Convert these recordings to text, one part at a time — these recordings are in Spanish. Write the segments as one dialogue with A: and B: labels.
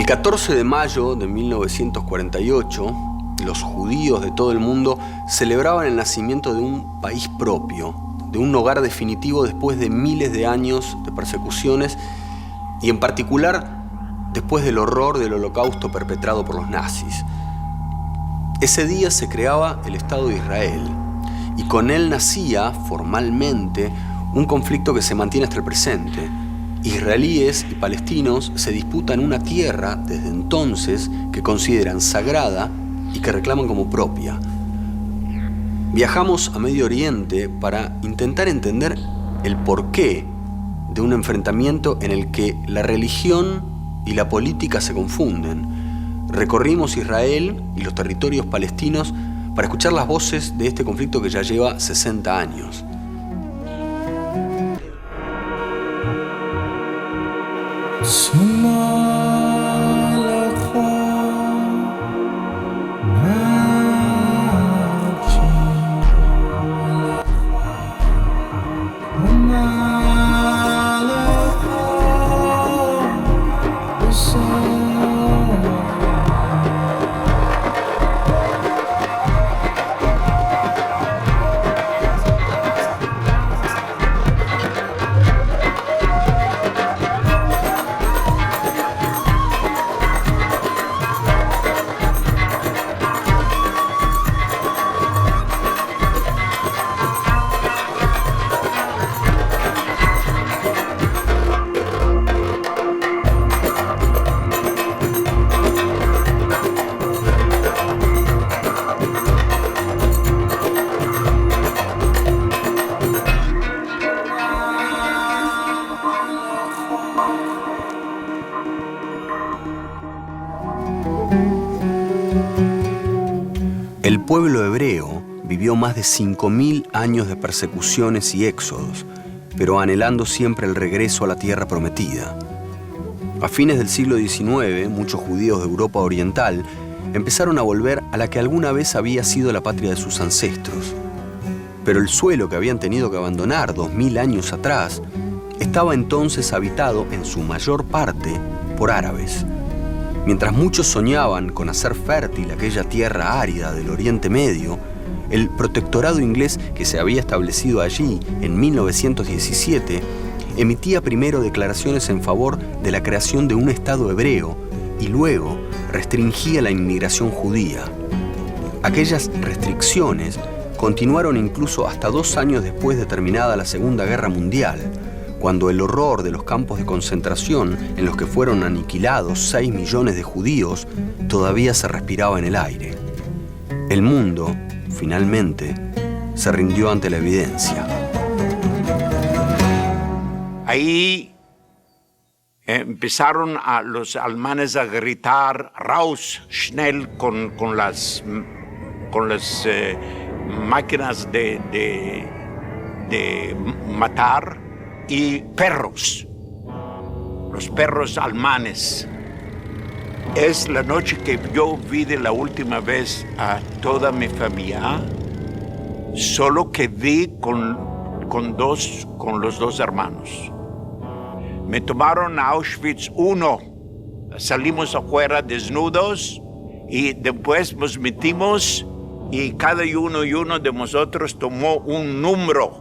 A: El 14 de mayo de 1948, los judíos de todo el mundo celebraban el nacimiento de un país propio, de un hogar definitivo después de miles de años de persecuciones y en particular después del horror del holocausto perpetrado por los nazis. Ese día se creaba el Estado de Israel y con él nacía formalmente un conflicto que se mantiene hasta el presente. Israelíes y palestinos se disputan una tierra desde entonces que consideran sagrada y que reclaman como propia. Viajamos a Medio Oriente para intentar entender el porqué de un enfrentamiento en el que la religión y la política se confunden. Recorrimos Israel y los territorios palestinos para escuchar las voces de este conflicto que ya lleva 60 años. El pueblo hebreo vivió más de 5.000 años de persecuciones y éxodos, pero anhelando siempre el regreso a la tierra prometida. A fines del siglo XIX, muchos judíos de Europa Oriental empezaron a volver a la que alguna vez había sido la patria de sus ancestros. Pero el suelo que habían tenido que abandonar 2.000 años atrás estaba entonces habitado en su mayor parte por árabes. Mientras muchos soñaban con hacer fértil aquella tierra árida del Oriente Medio, el protectorado inglés que se había establecido allí en 1917 emitía primero declaraciones en favor de la creación de un Estado hebreo y luego restringía la inmigración judía. Aquellas restricciones continuaron incluso hasta 2 años después de terminada la Segunda Guerra Mundial, cuando el horror de los campos de concentración en los que fueron aniquilados 6 millones de judíos todavía se respiraba en el aire. El mundo, finalmente, se rindió ante la evidencia.
B: Ahí empezaron los alemanes a gritar "Raus, schnell", con las máquinas de matar. Y perros, los perros alemanes. Es la noche que yo vi de la última vez a toda mi familia. Solo quedé con los 2 hermanos. Me tomaron a Auschwitz I. Salimos afuera desnudos y después nos metimos y cada uno de nosotros tomó un número.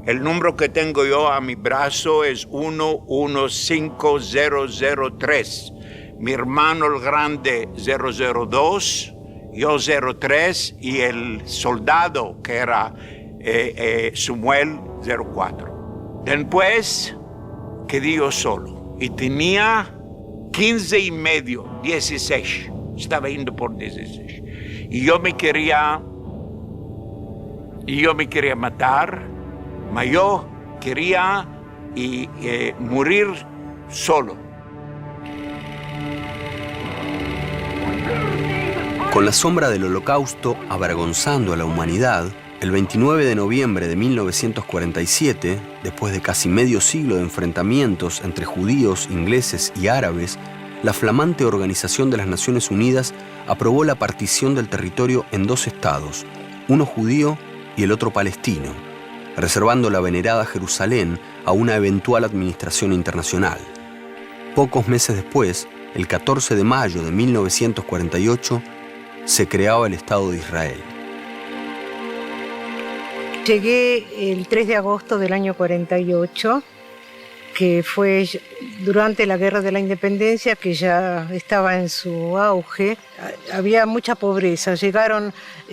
B: El número que tengo yo a mi brazo es 115003. Mi hermano el grande 002, yo 03 y el soldado que era Samuel 04. Después quedé yo solo y tenía 15 y medio, 16. Estaba yendo por 16. Y yo me quería matar. Mas yo quería morir solo.
A: Con la sombra del Holocausto avergonzando a la humanidad, el 29 de noviembre de 1947, después de casi medio siglo de enfrentamientos entre judíos, ingleses y árabes, la flamante Organización de las Naciones Unidas aprobó la partición del territorio en 2 estados, uno judío y el otro palestino, reservando la venerada Jerusalén a una eventual administración internacional. Pocos meses después, el 14 de mayo de 1948, se creaba el Estado de Israel.
C: Llegué el 3 de agosto del año 48, que fue durante la Guerra de la Independencia, que ya estaba en su auge. Había mucha pobreza,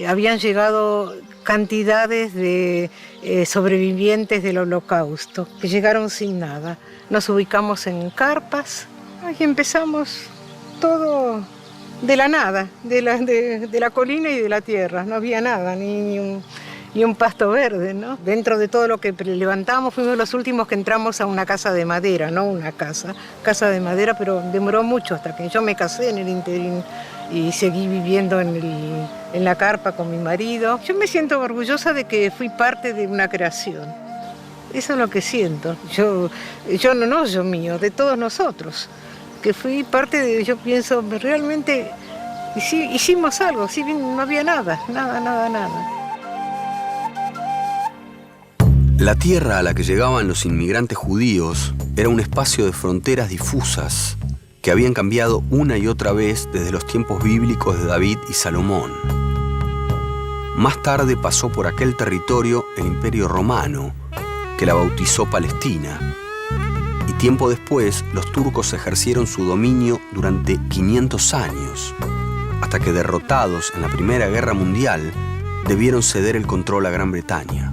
C: habían llegado cantidades de sobrevivientes del Holocausto, que llegaron sin nada. Nos ubicamos en carpas y empezamos todo de la nada, de la colina y de la tierra. No había nada, ni un pasto verde, ¿no? Dentro de todo lo que levantamos, fuimos los últimos que entramos a una casa de madera, no una casa de madera, pero demoró mucho hasta que yo me casé en el interín y seguí viviendo en la carpa con mi marido. Yo me siento orgullosa de que fui parte de una creación. Eso es lo que siento. Yo mío, de todos nosotros. Que fui parte de, yo pienso, realmente hicimos algo, si bien no había nada.
A: La tierra a la que llegaban los inmigrantes judíos era un espacio de fronteras difusas que habían cambiado una y otra vez desde los tiempos bíblicos de David y Salomón. Más tarde pasó por aquel territorio el Imperio Romano, que la bautizó Palestina, y tiempo después los turcos ejercieron su dominio durante 500 años, hasta que derrotados en la Primera Guerra Mundial, debieron ceder el control a Gran Bretaña.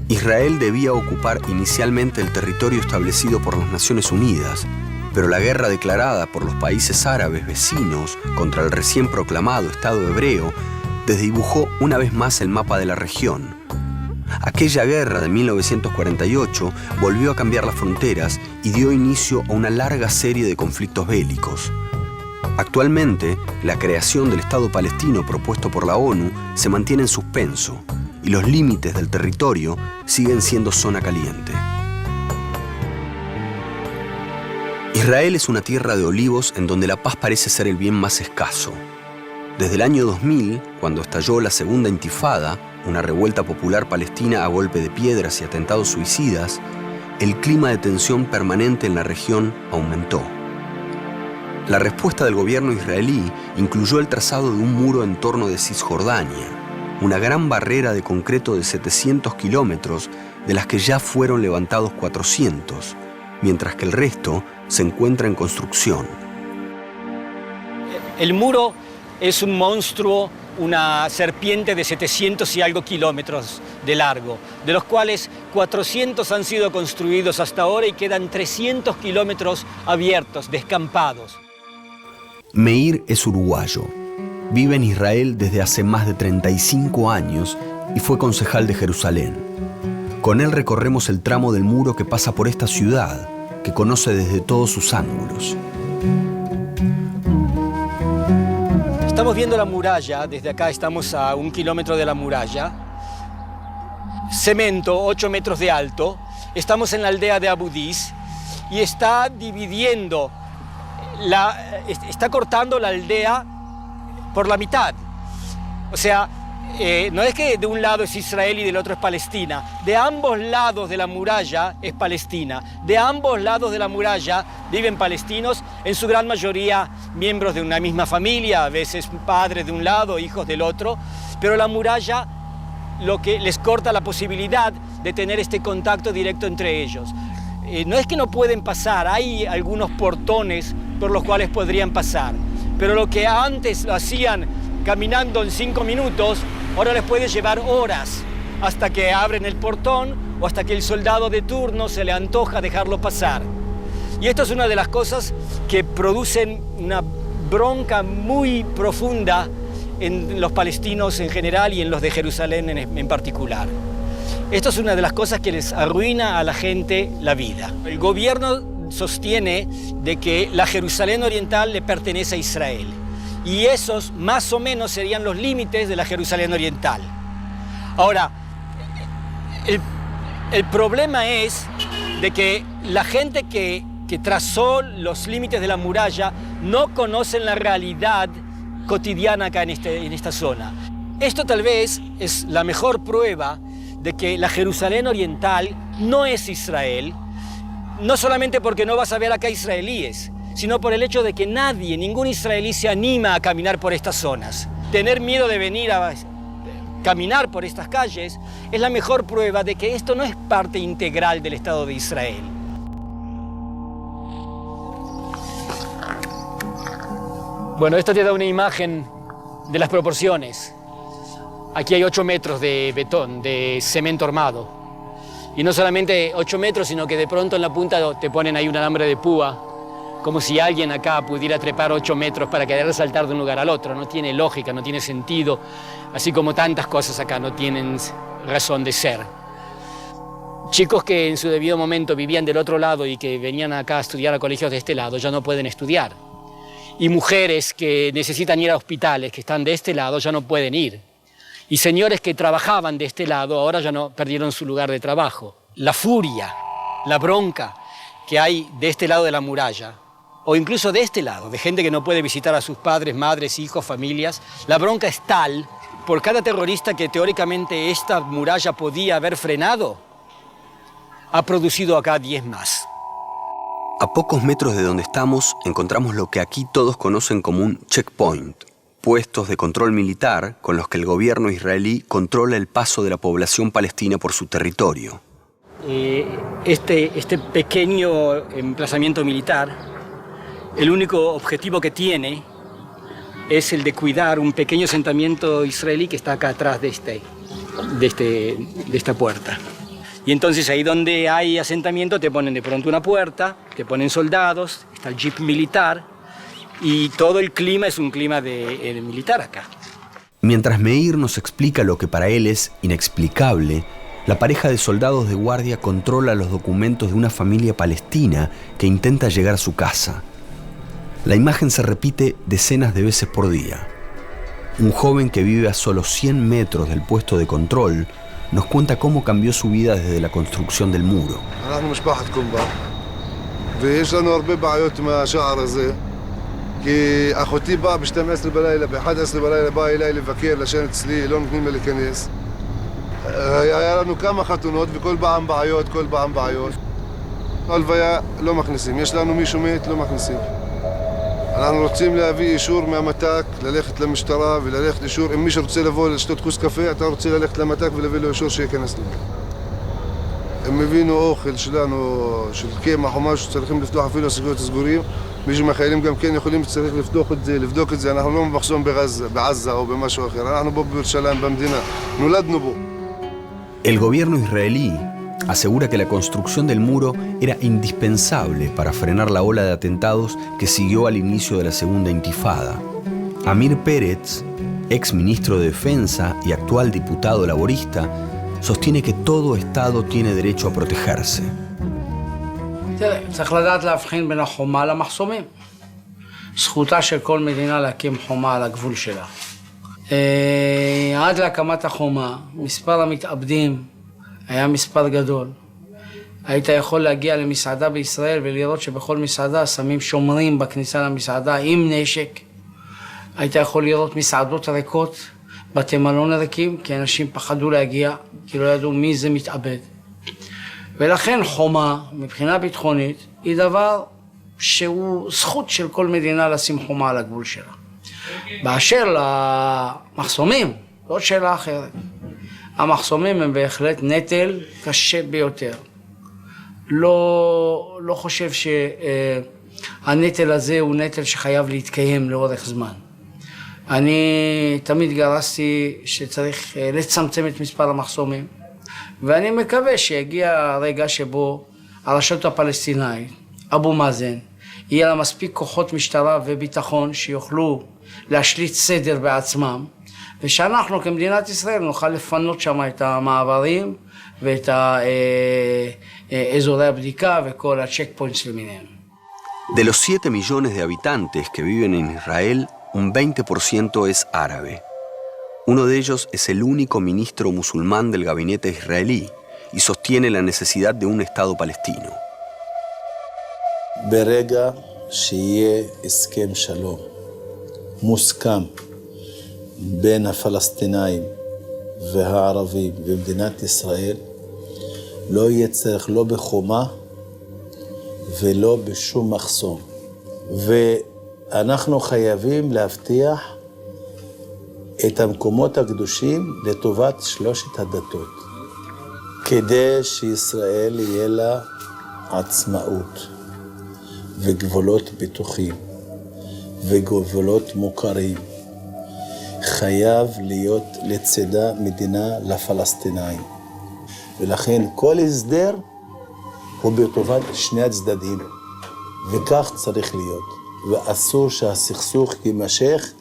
A: Israel debía ocupar inicialmente el territorio establecido por las Naciones Unidas, pero la guerra declarada por los países árabes vecinos contra el recién proclamado Estado hebreo desdibujó una vez más el mapa de la región. Aquella guerra de 1948 volvió a cambiar las fronteras y dio inicio a una larga serie de conflictos bélicos. Actualmente, la creación del Estado palestino propuesto por la ONU se mantiene en suspenso y los límites del territorio siguen siendo zona caliente. Israel es una tierra de olivos en donde la paz parece ser el bien más escaso. Desde el año 2000, cuando estalló la Segunda Intifada, una revuelta popular palestina a golpe de piedras y atentados suicidas, el clima de tensión permanente en la región aumentó. La respuesta del gobierno israelí incluyó el trazado de un muro en torno de Cisjordania, una gran barrera de concreto de 700 kilómetros, de las que ya fueron levantados 400, mientras que el resto se encuentra en construcción.
D: El muro es un monstruo, una serpiente de 700 y algo kilómetros de largo, de los cuales 400 han sido construidos hasta ahora y quedan 300 kilómetros abiertos, descampados.
A: Meir es uruguayo. Vive en Israel desde hace más de 35 años y fue concejal de Jerusalén. Con él recorremos el tramo del muro que pasa por esta ciudad, que conoce desde todos sus ángulos.
D: Estamos viendo la muralla, desde acá estamos a 1 kilómetro de la muralla. Cemento, 8 metros de alto. Estamos en la aldea de Abu Dis y está dividiendo, está cortando la aldea por la mitad. O sea, no es que de un lado es Israel y del otro es Palestina. De ambos lados de la muralla es Palestina. De ambos lados de la muralla viven palestinos, en su gran mayoría miembros de una misma familia, a veces padres de un lado, hijos del otro. Pero la muralla lo que les corta la posibilidad de tener este contacto directo entre ellos. No es que no pueden pasar, hay algunos portones por los cuales podrían pasar. Pero lo que antes lo hacían caminando en 5 minutos, ahora les puede llevar horas hasta que abren el portón o hasta que el soldado de turno se le antoja dejarlo pasar. Y esto es una de las cosas que producen una bronca muy profunda en los palestinos en general y en los de Jerusalén en particular. Esto es una de las cosas que les arruina a la gente la vida. El gobierno sostiene de que la Jerusalén oriental le pertenece a Israel. Y esos más o menos serían los límites de la Jerusalén oriental. Ahora, el problema es de que la gente que trazó los límites de la muralla no conocen la realidad cotidiana acá en esta zona. Esto tal vez es la mejor prueba de que la Jerusalén oriental no es Israel, no solamente porque no vas a ver acá israelíes, sino por el hecho de que nadie, ningún israelí se anima a caminar por estas zonas. Tener miedo de venir a caminar por estas calles es la mejor prueba de que esto no es parte integral del Estado de Israel. Bueno, esto te da una imagen de las proporciones. Aquí hay 8 metros de betón, de cemento armado. Y no solamente 8 metros, sino que de pronto en la punta te ponen ahí un alambre de púa, como si alguien acá pudiera trepar 8 metros para querer saltar de un lugar al otro. No tiene lógica, no tiene sentido, así como tantas cosas acá no tienen razón de ser. Chicos que en su debido momento vivían del otro lado y que venían acá a estudiar a colegios de este lado ya no pueden estudiar. Y mujeres que necesitan ir a hospitales, que están de este lado, ya no pueden ir. Y señores que trabajaban de este lado ahora ya no perdieron su lugar de trabajo. La furia, la bronca que hay de este lado de la muralla, o incluso de este lado, de gente que no puede visitar a sus padres, madres, hijos, familias, la bronca es tal por cada terrorista que teóricamente esta muralla podía haber frenado, ha producido acá 10 más.
A: A pocos metros de donde estamos encontramos lo que aquí todos conocen como un checkpoint, puestos de control militar con los que el gobierno israelí controla el paso de la población palestina por su territorio.
D: Este pequeño emplazamiento militar, el único objetivo que tiene es el de cuidar un pequeño asentamiento israelí que está acá atrás de esta puerta. Y entonces ahí donde hay asentamiento te ponen de pronto una puerta, te ponen soldados, está el jeep militar y todo el clima es un clima de militar acá.
A: Mientras Meir nos explica lo que para él es inexplicable, la pareja de soldados de guardia controla los documentos de una familia palestina que intenta llegar a su casa. La imagen se repite decenas de veces por día. Un joven que vive a solo 100 metros del puesto de control nos cuenta cómo cambió su vida desde la construcción del muro.
E: היה לנו כמה חתונות וכל פעם בעיות, כל פעם בעיות. הלוויה לא מכניסים, יש לנו מישהו מת, לא מכניסים. אנחנו רוצים להביא אישור מהמתק, ללכת למשטרה וללכת אישור. אם מישהו רוצה לבוא לשתות כוס קפה, אתה רוצה ללכת למתק ולהביא לו אישור שיכנס לו. הם הבינו אוכל שלנו, של קמח או משהו, צריכים לפתוח אפילו הסגויות הסגורים. מישהו מהחיילים גם כן יכולים, צריך לפתוח את זה, לבדוק את זה. אנחנו לא מחסום בעזה או במשהו אחר. אנחנו פה בירושלים, במדינה. נולדנו בו.
A: El gobierno israelí asegura que la construcción del muro era indispensable para frenar la ola de atentados que siguió al inicio de la segunda intifada. Amir Peretz, ex ministro de Defensa y actual diputado laborista, sostiene que todo Estado tiene derecho a protegerse.
F: צריך לדעת להבחין בין החומה למחסומים. זכותה של כל מדינה להקים חומה על הגבול שלה. עד להקמת החומה, מספר המתאבדים היה מספר גדול. היית יכול להגיע למסעדה בישראל ולראות שבכל מסעדה שמים שומרים בכניסה למסעדה עם נשק. היית יכול לראות מסעדות ריקות, בתי מלון ריקים, כי אנשים פחדו להגיע, כי לא ידעו מי זה מתאבד. ולכן חומה, מבחינה ביטחונית, היא דבר שהוא זכות של כל מדינה לשים חומה על הגבול שלה. באשר למחסומים, זאת שאלה אחרת. המחסומים הם בהחלט נטל קשה ביותר. לא חושב שהנטל הזה הוא נטל שחייב להתקיים לאורך זמן. אני תמיד גרסתי שצריך לצמצם את מספר המחסומים, ואני מקווה שיגיע הרגע שבו הרשות הפלסטינאית, אבו מאזן, יהיה לה מספיק כוחות משטרה וביטחון שיוכלו להשליט סדר בעצמם, ושאנחנו כמדינת ישראל נוכל לפנות שם את המעברים ואת אזורי הבדיקה וכל הצ'ק פוינטס למיניהם.
A: De los 7 millones de habitantes que viven en Israel, un 20% es árabe. Uno de ellos es el único ministro musulmán del gabinete israelí y sostiene la necesidad de un Estado palestino.
G: ברגע שיהיה הסכם שלום מוסכם בין הפלסטינאים והערבים במדינת ישראל, לא יהיה צריך לא בחומה ולא בשום מחסום. ואנחנו חייבים להבטיח את המקומות הקדושים לטובת שלושת הדתות, כדי שישראל יהיה לה עצמאות וגבולות בטוחים וגבולות מוכרים. חייב להיות לצידה מדינה לפלסטינאים. ולכן כל הסדר הוא בטובת שני הצדדים, וכך צריך להיות. ואסור שהסכסוך יימשך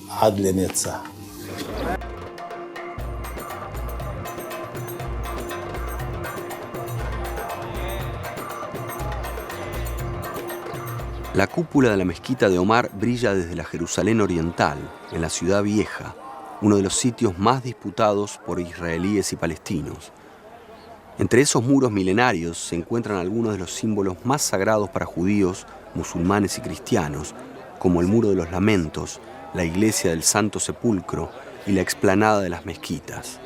G: עד לנצח.
A: La cúpula de la mezquita de Omar brilla desde la Jerusalén Oriental, en la Ciudad Vieja, uno de los sitios más disputados por israelíes y palestinos. Entre esos muros milenarios se encuentran algunos de los símbolos más sagrados para judíos, musulmanes y cristianos, como el Muro de los Lamentos, la Iglesia del Santo Sepulcro y la explanada de las mezquitas.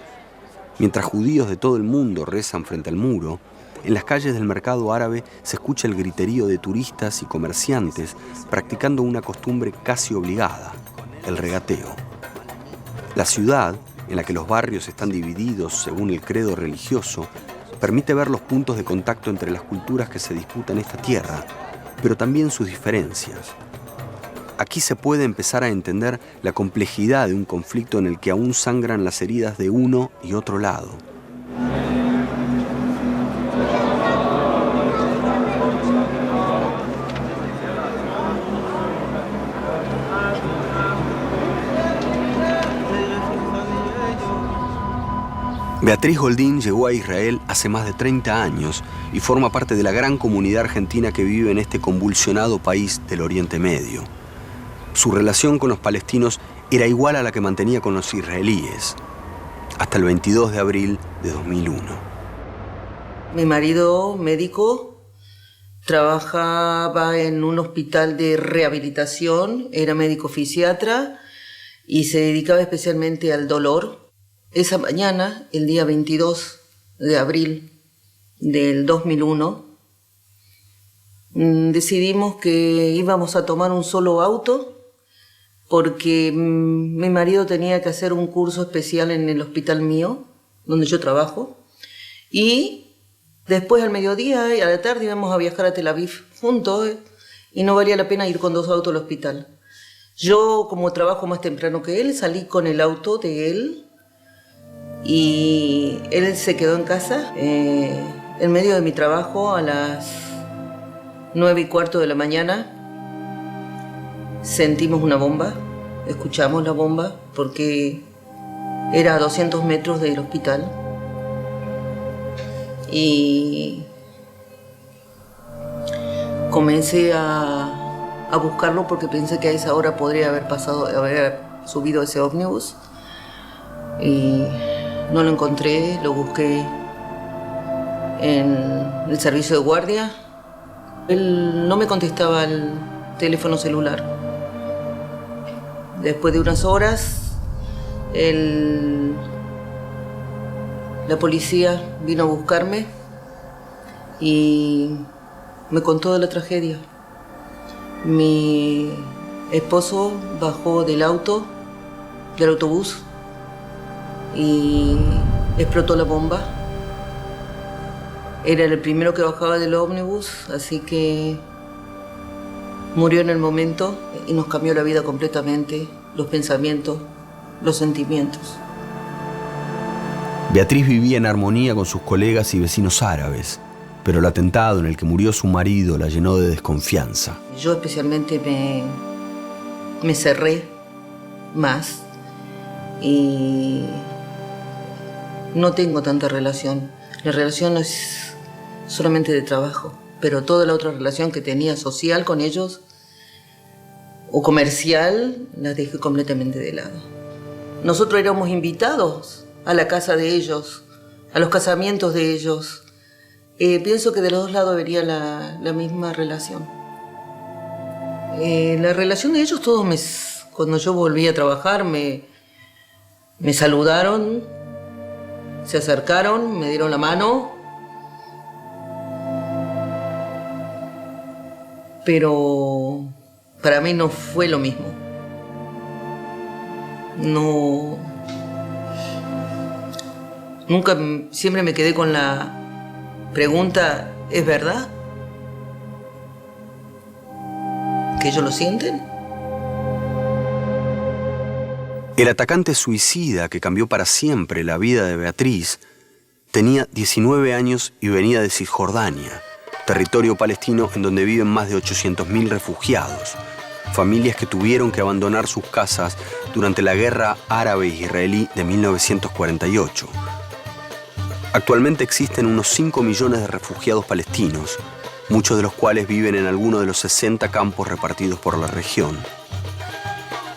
A: Mientras judíos de todo el mundo rezan frente al muro, en las calles del mercado árabe se escucha el griterío de turistas y comerciantes practicando una costumbre casi obligada, el regateo. La ciudad, en la que los barrios están divididos según el credo religioso, permite ver los puntos de contacto entre las culturas que se disputan esta tierra, pero también sus diferencias. Aquí se puede empezar a entender la complejidad de un conflicto en el que aún sangran las heridas de uno y otro lado. Beatriz Goldín llegó a Israel hace más de 30 años y forma parte de la gran comunidad argentina que vive en este convulsionado país del Oriente Medio. Su relación con los palestinos era igual a la que mantenía con los israelíes, hasta el 22 de abril de 2001.
H: Mi marido, médico, trabajaba en un hospital de rehabilitación, era médico fisiatra y se dedicaba especialmente al dolor. Esa mañana, el día 22 de abril del 2001, decidimos que íbamos a tomar un solo auto porque mi marido tenía que hacer un curso especial en el hospital mío, donde yo trabajo, y después al mediodía y a la tarde íbamos a viajar a Tel Aviv juntos y no valía la pena ir con dos autos al hospital. Yo, como trabajo más temprano que él, salí con el auto de él y él se quedó en casa. En medio de mi trabajo, a las 9:15 de la mañana, sentimos una bomba, escuchamos la bomba porque era a 200 metros del hospital. Y comencé a buscarlo porque pensé que a esa hora podría haber subido ese ómnibus. Y no lo encontré, lo busqué en el servicio de guardia. Él no me contestaba el teléfono celular. Después de unas horas, la policía vino a buscarme y me contó de la tragedia. Mi esposo bajó del autobús, y explotó la bomba. Era el primero que bajaba del ómnibus, así que murió en el momento y nos cambió la vida completamente, los pensamientos, los sentimientos.
A: Beatriz vivía en armonía con sus colegas y vecinos árabes, pero el atentado en el que murió su marido la llenó de desconfianza.
H: Yo especialmente me cerré más y no tengo tanta relación. La relación es solamente de trabajo, pero toda la otra relación que tenía social con ellos o comercial la dejé completamente de lado. Nosotros éramos invitados a la casa de ellos, a los casamientos de ellos. Pienso que de los dos lados vería la misma relación. La relación de ellos, cuando yo volví a trabajar, me saludaron, se acercaron, me dieron la mano, pero para mí no fue lo mismo. No. Nunca, siempre me quedé con la pregunta, ¿es verdad que ellos lo sienten?
A: El atacante suicida que cambió para siempre la vida de Beatriz tenía 19 años y venía de Cisjordania, territorio palestino en donde viven más de 800.000 refugiados, familias que tuvieron que abandonar sus casas durante la guerra árabe-israelí de 1948. Actualmente existen unos 5 millones de refugiados palestinos, muchos de los cuales viven en alguno de los 60 campos repartidos por la región.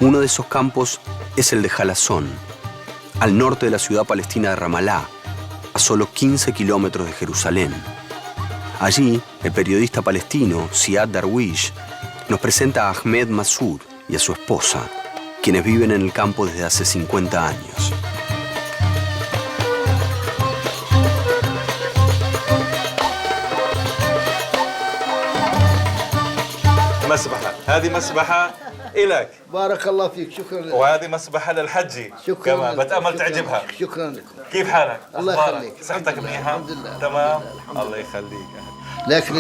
A: Uno de esos campos es el de Jalazón, al norte de la ciudad palestina de Ramalá, a solo 15 kilómetros de Jerusalén. Allí, el periodista palestino Ziad Darwish nos presenta a Ahmed Massoud y a su esposa, quienes viven en el campo desde hace 50 años.
I: مسبحة هذه مسبحة إلك
J: بارك الله فيك شكرا لك
I: وهذه مسبحة للحجي
J: شكرا
I: كمان بتأمل تعجبها
J: شكرا لكم
I: كيف حالك؟
J: الله
I: أخبارك؟
J: يخليك
I: صحتك منيحة؟
J: الحمد لله
I: تمام الله يخليك
J: لكن